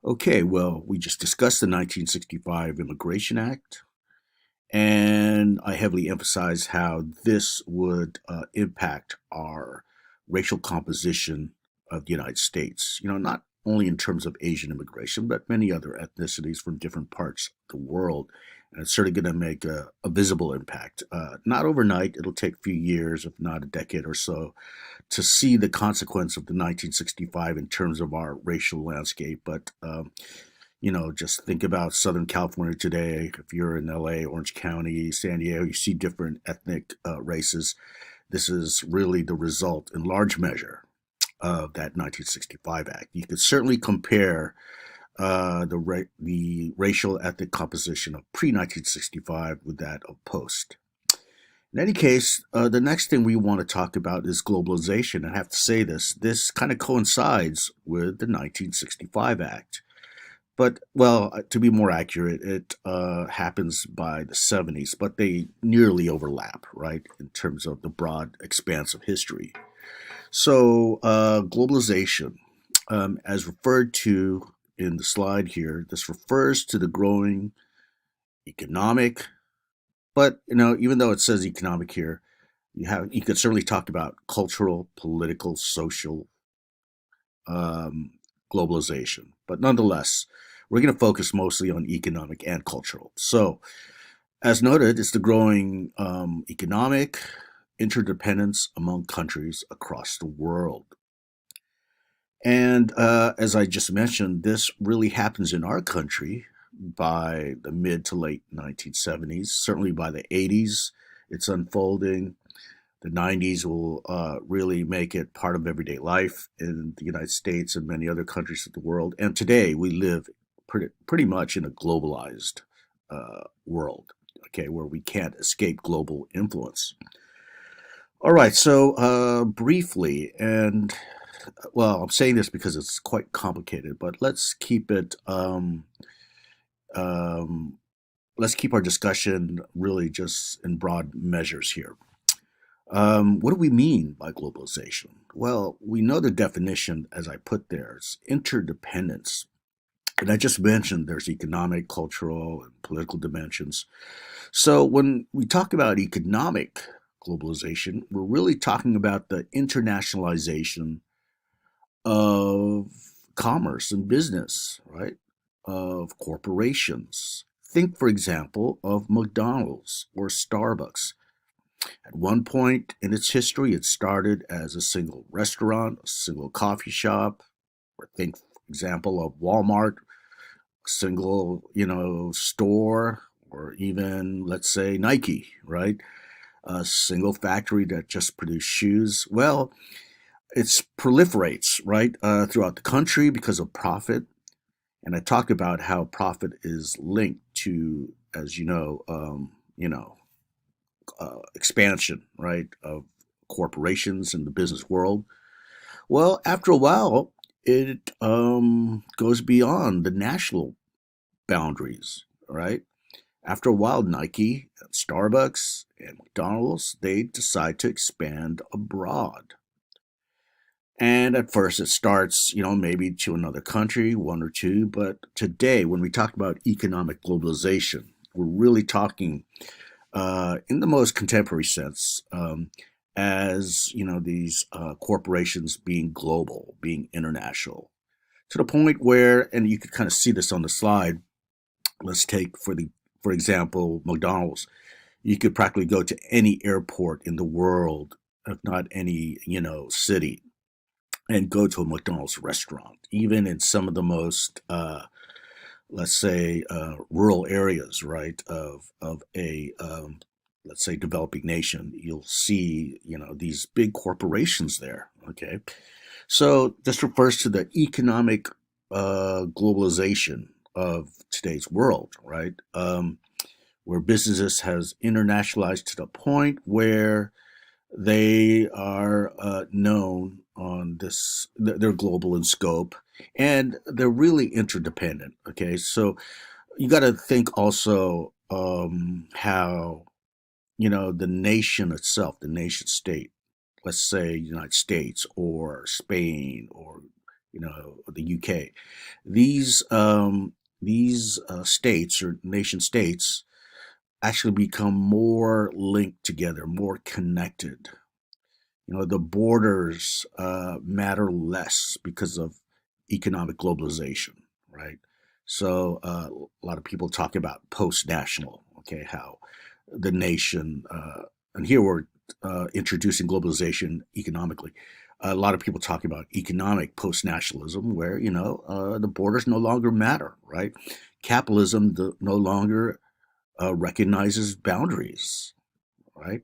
Okay, well, we just discussed the 1965 Immigration Act, and I heavily emphasized how this would impact our racial composition of the United States. Not only in terms of Asian immigration, but many other ethnicities from different parts of the world. And it's certainly going to make a visible impact. Not overnight, it'll take a few years, if not a decade or so, to see the consequence of the 1965 in terms of our racial landscape. But just think about Southern California today. If you're in LA, Orange County, San Diego, you see different ethnic races. This is really the result, in large measure, of that 1965 Act. You could certainly compare the racial ethnic composition of pre 1965 with that of post. In any case, the next thing we want to talk about is globalization. I have to say this kind of coincides with the 1965 Act. But, well, to be more accurate, it happens by the 70s, but they nearly overlap, right, in terms of the broad expanse of history. So, globalization, as referred to in the slide here, this refers to the growing economic, but, even though it says economic here, you could certainly talk about cultural, political, social um, globalization. But nonetheless, we're going to focus mostly on economic and cultural. So, as noted, it's the growing economic interdependence among countries across the world. And as I just mentioned, this really happens in our country by the mid to late 1970s, certainly by the 80s. It's unfolding. The 90s will really make it part of everyday life in the United States and many other countries of the world. And today we live pretty much in a globalized world, okay, where we can't escape global influence. All right, so briefly, and well, I'm saying this because it's quite complicated, but um, let's keep our discussion really just in broad measures here. What do we mean by globalization? Well, we know the definition, as I put there, is interdependence. And I just mentioned there's economic, cultural, and political dimensions. So when we talk about economic globalization, we're really talking about the internationalization of commerce and business, right? Of corporations. Think, for example, of McDonald's or Starbucks. At one point in its history, it started as a single restaurant, a single coffee shop, or think, for example, of Walmart, a single, store, or even, let's say, Nike, right? A single factory that just produced shoes. Well, it proliferates, right, throughout the country because of profit. And I talked about how profit is linked to, as expansion, right, of corporations in the business world. Well, after a while, it goes beyond the national boundaries, right? After a while, Nike, Starbucks, and McDonald's, they decide to expand abroad. And at first, it starts, maybe to another country, one or two. But today, when we talk about economic globalization, we're really talking in the most contemporary sense, as these corporations being global, being international, to the point where, and you could kind of see this on the slide. Let's take for example, McDonald's. You could practically go to any airport in the world, if not any city, and go to a McDonald's restaurant, even in some of the most let's say, rural areas, right, of a let's say developing nation, you'll see these big corporations there. Okay, so this refers to the economic globalization of today's world, right? Where businesses has internationalized to the point where they are known on this, they're global in scope and they're really interdependent. Okay, so you got to think also how, the nation itself, the nation state, let's say United States or Spain or, the UK. These states or nation states actually become more linked together, more connected. The borders matter less because of economic globalization, right? So a lot of people talk about post-national, okay, how the nation, and here we're introducing globalization economically. A lot of people talk about economic post-nationalism, where the borders no longer matter, right? Capitalism no longer recognizes boundaries, right?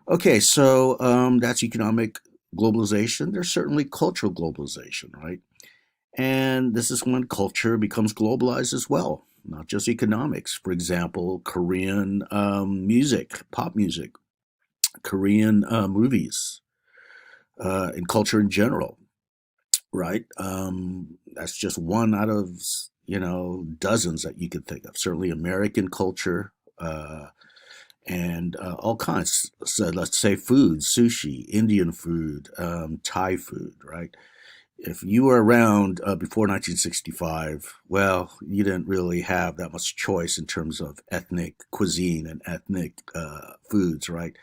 Okay, so that's economic globalization. There's certainly cultural globalization, right? And this is when culture becomes globalized as well, not just economics. For example, Korean music, pop music, Korean movies, and culture in general, right? That's just one out of dozens that you could think of. Certainly, American culture. And all kinds. So let's say food, sushi, Indian food, Thai food, right? If you were around before 1965, well, you didn't really have that much choice in terms of ethnic cuisine and ethnic foods, right?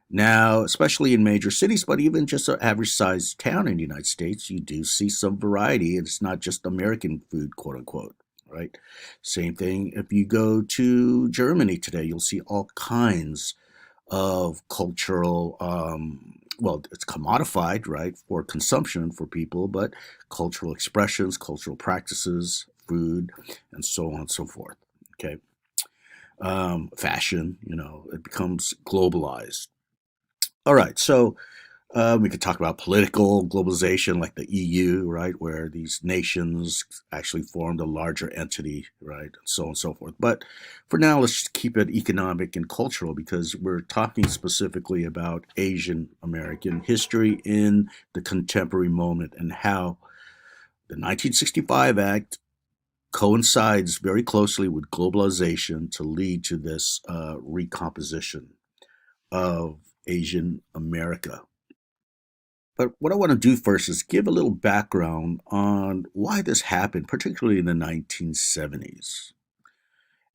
Now, especially in major cities, but even just an average sized town in the United States, you do see some variety. It's not just American food, quote unquote, right? Same thing if you go to Germany today, you'll see all kinds of cultural, well, it's commodified, right, for consumption for people, but cultural expressions, cultural practices, food, and so on and so forth. Okay. Fashion, it becomes globalized. All right. So we could talk about political globalization, like the EU, right, where these nations actually formed a larger entity, right, and so on and so forth. But for now, let's just keep it economic and cultural because we're talking specifically about Asian American history in the contemporary moment and how the 1965 Act coincides very closely with globalization to lead to this recomposition of Asian America. But what I want to do first is give a little background on why this happened, particularly in the 1970s.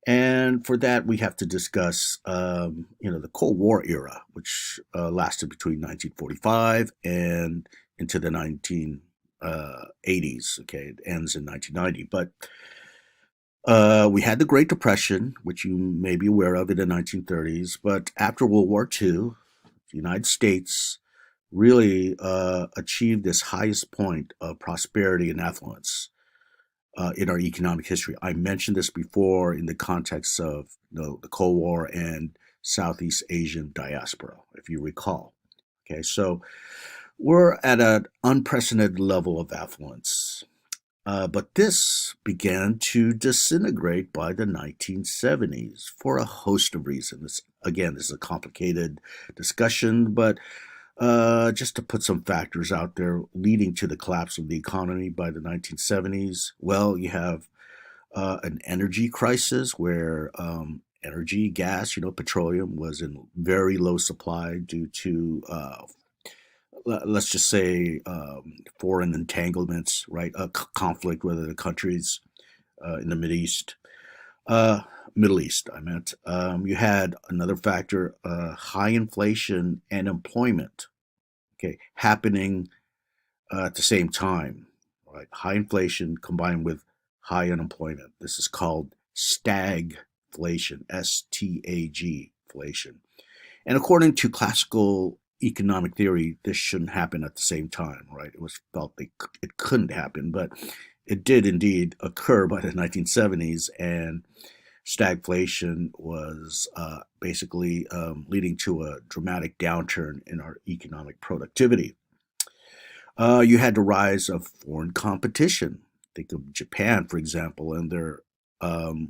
And for that, we have to discuss, the Cold War era, which lasted between 1945 and into the 1980s. Okay, it ends in 1990. But we had the Great Depression, which you may be aware of in the 1930s. But after World War II, the United States really achieved this highest point of prosperity and affluence in our economic history. I mentioned this before in the context of the Cold War and Southeast Asian diaspora, if you recall. Okay, so we're at an unprecedented level of affluence. But this began to disintegrate by the 1970s for a host of reasons. Again, this is a complicated discussion, but just to put some factors out there leading to the collapse of the economy by the 1970s, well, you have an energy crisis where energy, gas, petroleum was in very low supply due to, let's just say, foreign entanglements, right? A conflict with the countries in the uh, Middle East, I meant. You had another factor, high inflation and employment, okay, happening at the same time, right? High inflation combined with high unemployment. This is called stagflation, STAG inflation. And according to classical economic theory, this shouldn't happen at the same time, right? It was felt that it couldn't happen, but it did indeed occur by the 1970s, and stagflation was basically leading to a dramatic downturn in our economic productivity. You had the rise of foreign competition. Think of Japan, for example, and their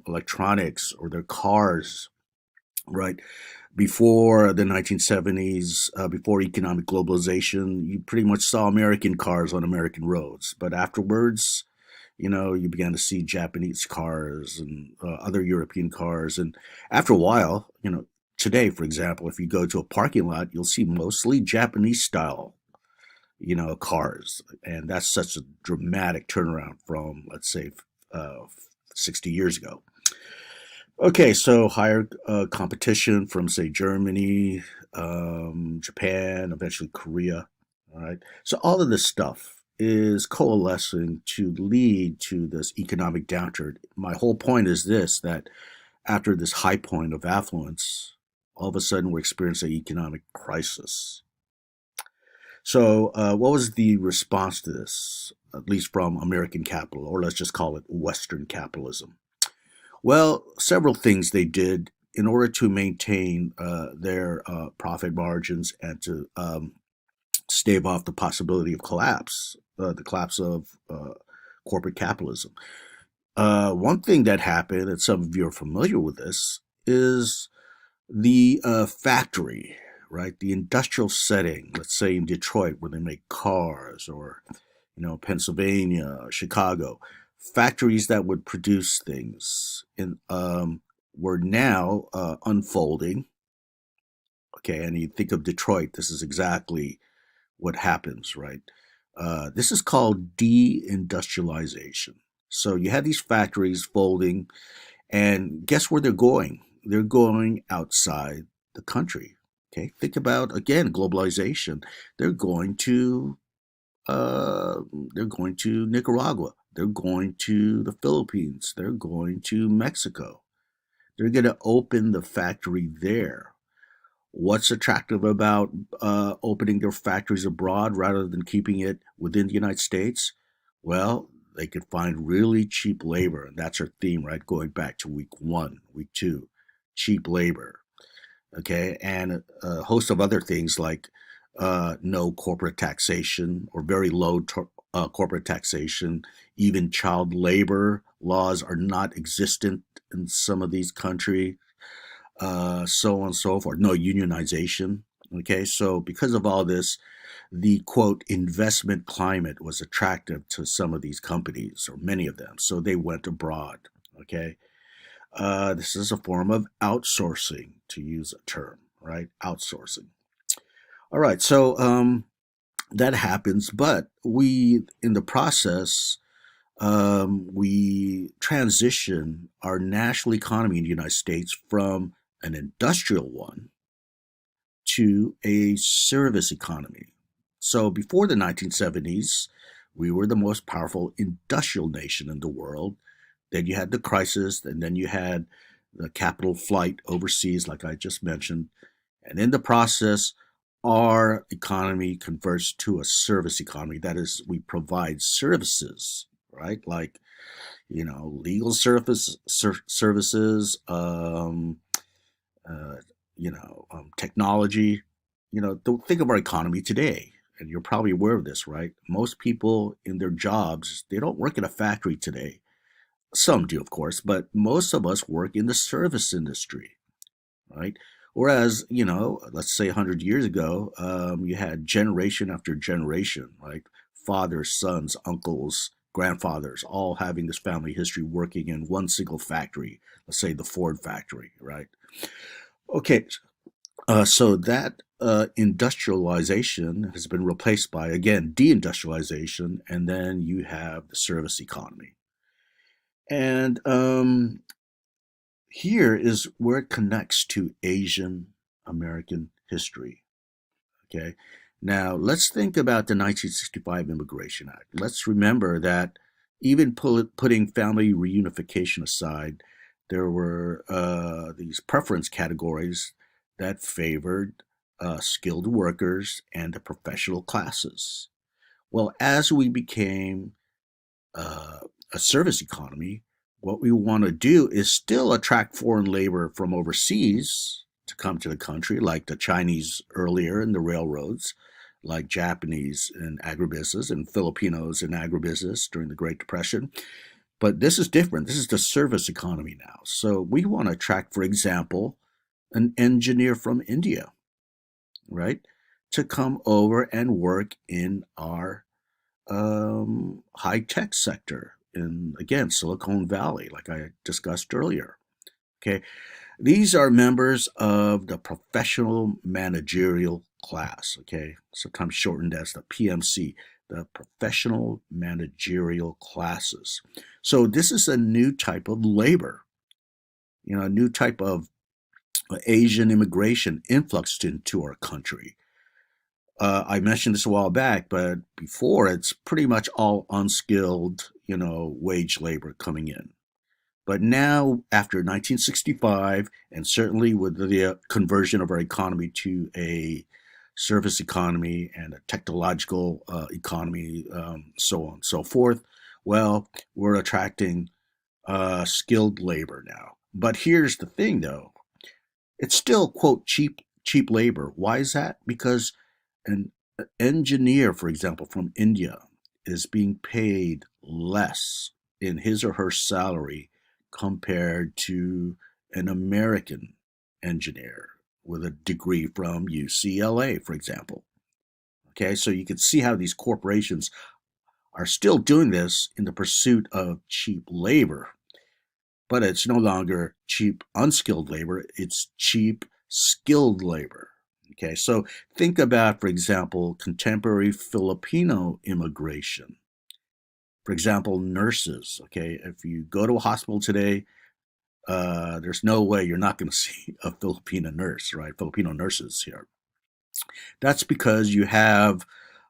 electronics or their cars, right? Before the 1970s, before economic globalization, you pretty much saw American cars on American roads. But afterwards, you began to see Japanese cars and other European cars. And after a while, today, for example, if you go to a parking lot, you'll see mostly Japanese style, cars. And that's such a dramatic turnaround from, let's say, uh, 60 years ago. Okay, so higher competition from, say, Germany, Japan, eventually Korea. All right. So all of this stuff is coalescing to lead to this economic downturn. My whole point is this, that after this high point of affluence, all of a sudden we're experiencing an economic crisis. So, what was the response to this, at least from American capital, or let's just call it Western capitalism? Well, several things they did in order to maintain their profit margins and to stave off the possibility of collapse, the collapse of corporate capitalism. One thing that happened, and some of you are familiar with this, is the factory, right? The industrial setting, let's say in Detroit, where they make cars, or Pennsylvania, Chicago, factories that would produce things in were now unfolding. Okay, and you think of Detroit, this is exactly what happens, right? This is called deindustrialization. So you had these factories folding, and guess where they're going? They're going outside the country. Okay, think about again globalization. They're going to uh, they're going to Nicaragua. They're going to the Philippines. They're going to Mexico. They're going to open the factory there. What's attractive about opening their factories abroad rather than keeping it within the United States? Well, they could find really cheap labor, and that's our theme, right? Going back to week one, week two, cheap labor. Okay, and a host of other things like no corporate taxation or very low corporate taxation. Even child labor laws are not existent in some of these countries, so on and so forth. No unionization. Okay, so because of all this, the quote investment climate was attractive to some of these companies, or many of them, so they went abroad. Okay, this is a form of outsourcing, to use a term, right? Outsourcing. All right, so that happens, but we, in the process, we transition our national economy in the United States from an industrial one to a service economy. So before the 1970s, we were the most powerful industrial nation in the world. Then you had the crisis, and then you had the capital flight overseas, like I just mentioned. And in the process, our economy converts to a service economy. That is, we provide services, right? Like, legal services, uh, technology. Think of our economy today, and you're probably aware of this, right? Most people in their jobs, they don't work in a factory today. Some do, of course, but most of us work in the service industry, right? Whereas, let's say 100 years ago, you had generation after generation, right? Fathers, sons, uncles, grandfathers, all having this family history working in one single factory, let's say the Ford factory, right? Okay, so that industrialization has been replaced by, again, deindustrialization, and then you have the service economy. And here is where it connects to Asian American history. Okay. Now, let's think about the 1965 Immigration Act. Let's remember that even putting family reunification aside, there were these preference categories that favored skilled workers and the professional classes. Well, as we became uh, a service economy, what we want to do is still attract foreign labor from overseas to come to the country, like the Chinese earlier in the railroads, like Japanese in agribusiness and Filipinos in agribusiness during the Great Depression. But this is different. This is the service economy now. So we want to attract, for example, an engineer from India, right, to come over and work in our high tech sector in, again, Silicon Valley, like I discussed earlier. Okay, these are members of the professional managerial class, okay, sometimes shortened as the PMC, the professional managerial classes. So this is a new type of labor, a new type of Asian immigration influxed into our country. I mentioned this a while back, but before it's pretty much all unskilled, wage labor coming in. But now, after 1965, and certainly with the conversion of our economy to a service economy and a technological economy, so on and so forth, well, we're attracting skilled labor now. But here's the thing, though, it's still, quote, cheap labor. Why is that? Because an engineer, for example, from India is being paid less in his or her salary compared to an American engineer with a degree from UCLA, for example. Okay, so you can see how these corporations are still doing this in the pursuit of cheap labor, but it's no longer cheap unskilled labor, it's cheap skilled labor. Okay, so think about, for example, contemporary Filipino immigration. For example, nurses. Okay, if you go to a hospital today, there's no way you're not going to see a Filipino nurse, right? Filipino nurses here. That's because you have,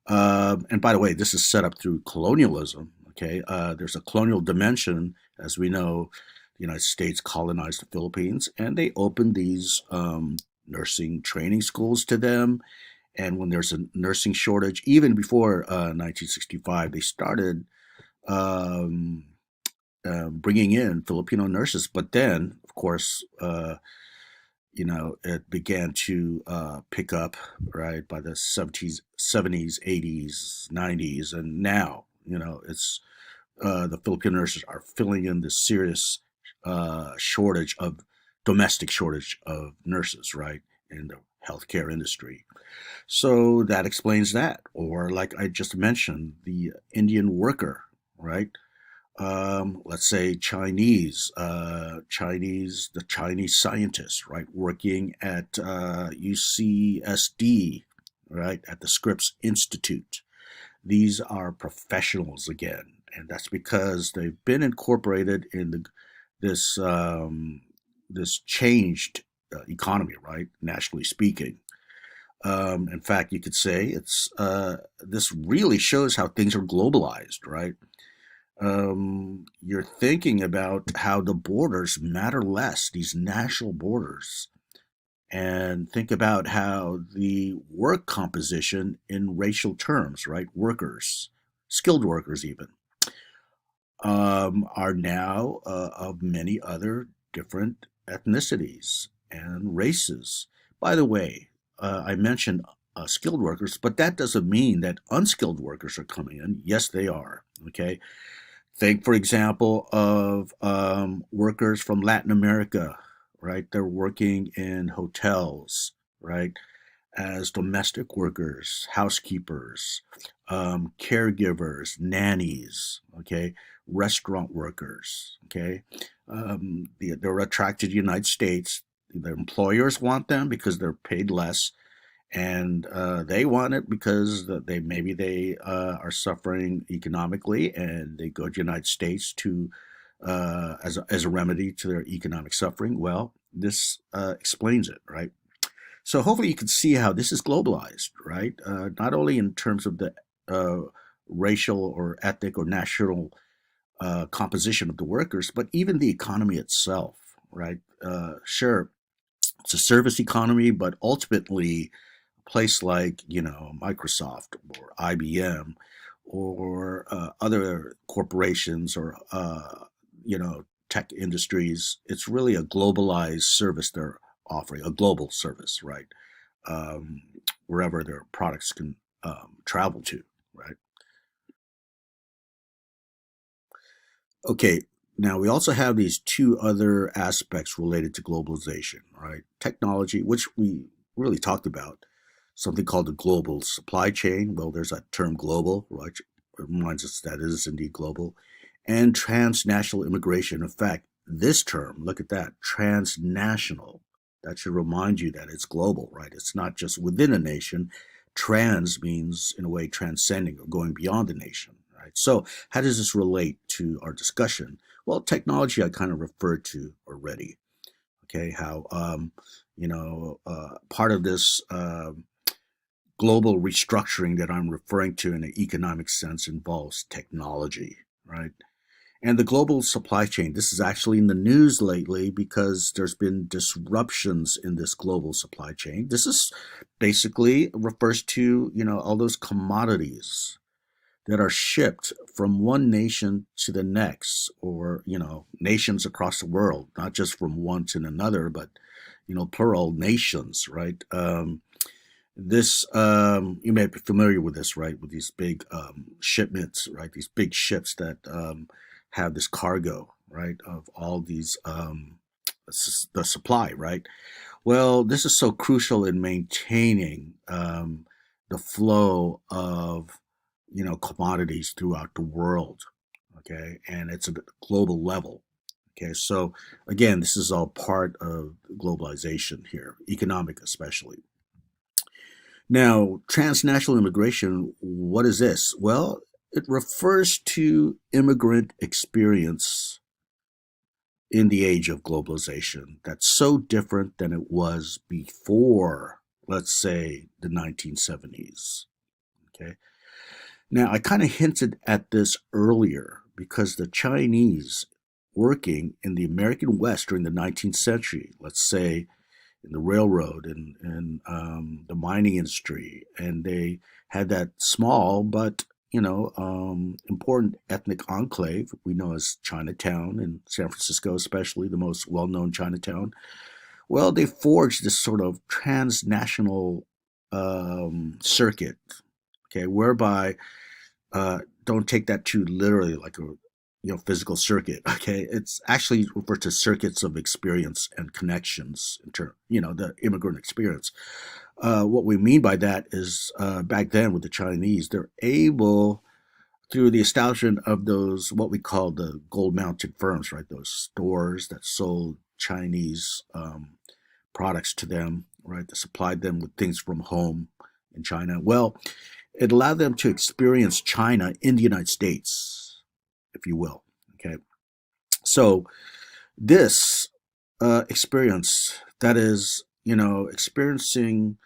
and by the way, this is set up through colonialism. Okay, there's a colonial dimension, as we know. The United States colonized the Philippines, and they opened these nursing training schools to them. And when there's a nursing shortage, even before 1965, they started um, bringing in Filipino nurses. But then, of course, it began to pick up, right, by the 70s, 80s, 90s, and now, it's the Filipino nurses are filling in this serious shortage of domestic shortage of nurses, right, in the healthcare industry. So that explains that. Or, like I just mentioned, the Indian worker, right? Let's say the Chinese scientist, right, working at UCSD, right, at the Scripps Institute. These are professionals again, and that's because they've been incorporated in this this changed economy, right, nationally speaking. In fact, you could say it's this really shows how things are globalized, right? You're thinking about how the borders matter less, these national borders, and think about how the work composition in racial terms, right? Workers, skilled workers, even, are now of many other different ethnicities and races. By the way, I mentioned skilled workers, but that doesn't mean that unskilled workers are coming in. Yes, they are. Okay. Think, for example, of workers from Latin America, right? They're working in hotels, right? As domestic workers, housekeepers, caregivers, nannies, okay? Restaurant workers, okay? They're attracted to the United States. Their employers want them because they're paid less, and they want it because they are suffering economically, and they go to the United States to as a remedy to their economic suffering. Well, this explains it, right? So hopefully you can see how this is globalized, right? Not only in terms of the racial or ethnic or national composition of the workers, but even the economy itself, right? Sure, it's a service economy, but ultimately place like Microsoft or IBM or other corporations or tech industries, it's really a globalized service they're offering, a global service, right? Um, Wherever their products can travel to, right? Okay, now we also have these two other aspects related to globalization, right? Technology, which we really talked about, something called the global supply chain. Well, there's that term global, right? It reminds us that it is indeed global. And transnational immigration. In fact, this term, look at that, transnational. That should remind you that it's global, right? It's not just within a nation. Trans means, in a way, transcending or going beyond the nation, right? So, how does this relate to our discussion? Well, technology I kind of referred to already. Okay, how part of this global restructuring that I'm referring to in an economic sense involves technology, right? And the global supply chain, this is actually in the news lately because there's been disruptions in this global supply chain. This is basically refers to, all those commodities that are shipped from one nation to the next, or, nations across the world, not just from one to another, but, plural nations, right? This You may be familiar with this, right? With these big shipments, right? These big ships that have this cargo, right? Of all these the supply, right? Well, this is so crucial in maintaining the flow of commodities throughout the world. Okay, and it's a global level. Okay, so again, this is all part of globalization here, economic especially. Now, transnational immigration, what is this? Well, it refers to immigrant experience in the age of globalization that's so different than it was before, let's say, the 1970s. Okay. Now, I kind of hinted at this earlier because the Chinese working in the American West during the 19th century, let's say in the railroad and the mining industry, and they had that small but important ethnic enclave we know as Chinatown in San Francisco, especially the most well-known Chinatown. Well, they forged this sort of transnational circuit, okay, whereby don't take that too literally, like a physical circuit. Okay, it's actually referred to circuits of experience and connections in term the immigrant experience. What we mean by that is back then with the Chinese, they're able through the establishment of those what we call the gold mounted firms, right? Those stores that sold Chinese products to them, right? That supplied them with things from home in China. Well, it allowed them to experience China in the United States, if you will. Okay. So this experience, that is, experiencing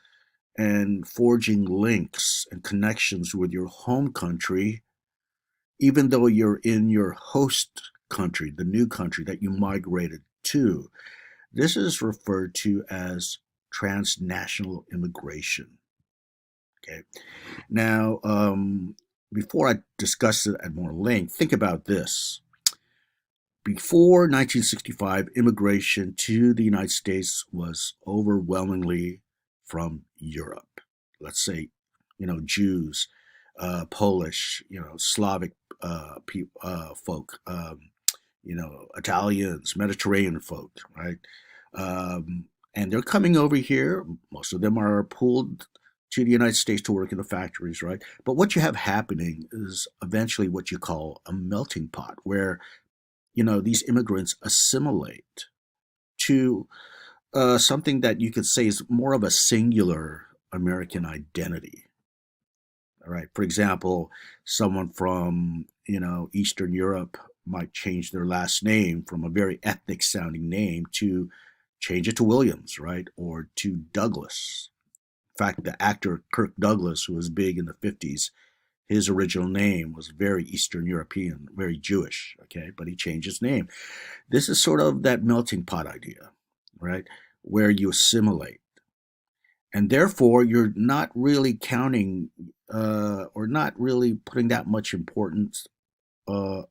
and forging links and connections with your home country, even though you're in your host country, the new country that you migrated to, this is referred to as transnational immigration. Okay. Now, before I discuss it at more length, think about this. Before 1965, immigration to the United States was overwhelmingly from Europe. Let's say, Jews, Polish, Slavic folk, Italians, Mediterranean folk, right? And they're coming over here. Most of them are pulled to the United States to work in the factories, right? But what you have happening is eventually what you call a melting pot, where these immigrants assimilate to something that you could say is more of a singular American identity. All right. For example, someone from Eastern Europe might change their last name from a very ethnic sounding name to change it to Williams, right, or to Douglas. In fact, the actor Kirk Douglas, who was big in the 50s, his original name was very Eastern European, very Jewish, okay, but he changed his name. This is sort of that melting pot idea, right, where you assimilate. And therefore, you're not really counting or not really putting that much importance or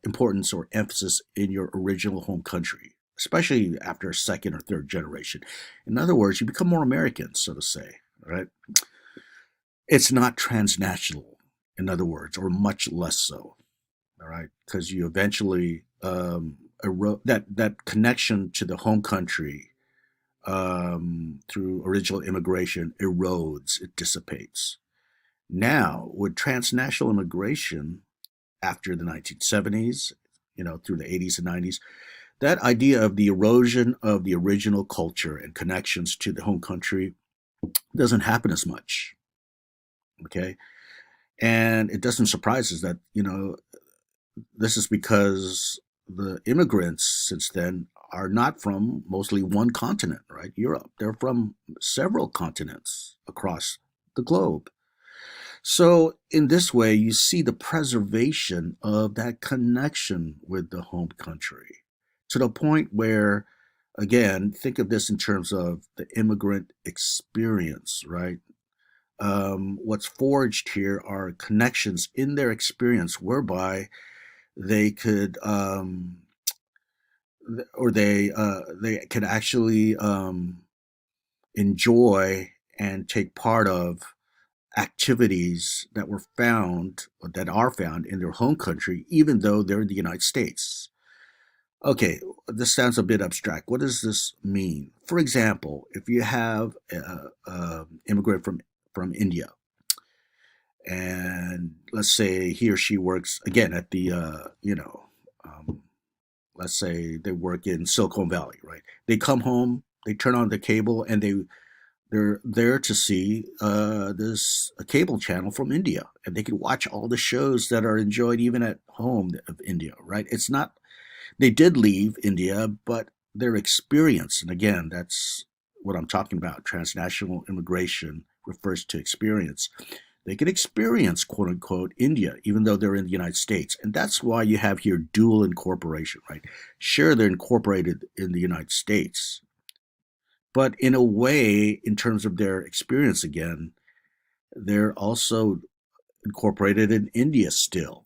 emphasis in your original home country, especially after a second or third generation. In other words, you become more American, so to say, right? It's not transnational, in other words, or much less so. All right, because you eventually that connection to the home country through original immigration erodes, it dissipates. Now, with transnational immigration after the 1970s, through the 80s and 90s, That idea of the erosion of the original culture and connections to the home country doesn't happen as much. Okay. And it doesn't surprise us that, this is because the immigrants since then are not from mostly one continent, right? Europe. They're from several continents across the globe. So, in this way, you see the preservation of that connection with the home country to the point where, again, think of this in terms of the immigrant experience, right? What's forged here are connections in their experience whereby they could, or they could actually enjoy and take part of activities that were found or that are found in their home country, even though they're in the United States. Okay, this sounds a bit abstract. What does this mean? For example, if you have a immigrant from India, and let's say he or she works again at the um, let's say they work in Silicon Valley, right? They come home, they turn on the cable, and they're there to see this a cable channel from India, and they can watch all the shows that are enjoyed even at home of India, right? It's not they did leave India, but their experience, and again, that's what I'm talking about. Transnational immigration refers to experience. They can experience quote unquote India, even though they're in the United States. And that's why you have here dual incorporation, right? Sure, they're incorporated in the United States, but in a way, in terms of their experience again, they're also incorporated in India still.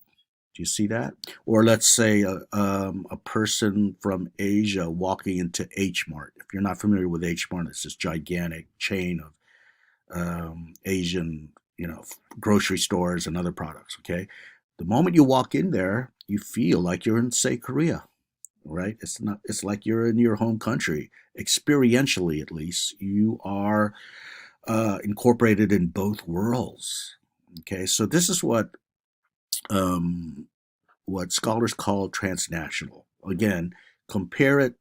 Do you see that? Or let's say a person from Asia walking into H Mart. If you're not familiar with H Mart, it's this gigantic chain of Asian, grocery stores and other products. Okay, the moment you walk in there, you feel like you're in, say, Korea, right? It's not. It's like you're in your home country. Experientially, at least, you are incorporated in both worlds. Okay, so this is um, what scholars call transnational. Again, compare it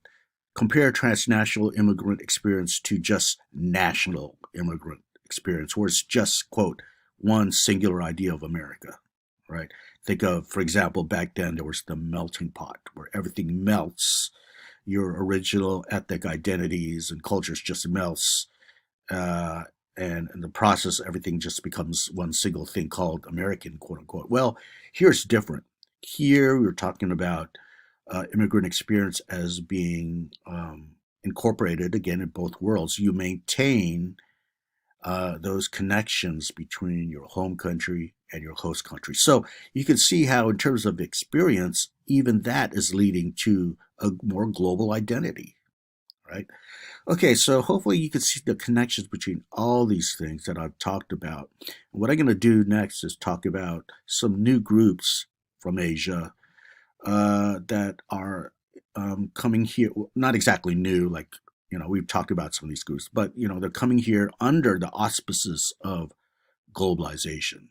compare transnational immigrant experience to just national immigrant experience, where it's just quote one singular idea of America, right? Think of, for example, back then there was the melting pot where everything melts. Your original ethnic identities and cultures just melts, uh, and in the process, everything just becomes one single thing called American, quote unquote. Well, here's different. Here we're talking about immigrant experience as being incorporated again in both worlds. You maintain those connections between your home country and your host country. So you can see how, in terms of experience, even that is leading to a more global identity, right? Okay, so hopefully you can see the connections between all these things that I've talked about. What I'm going to do next is talk about some new groups from Asia that are coming here. Well, not exactly new, like, we've talked about some of these groups, but, they're coming here under the auspices of globalization.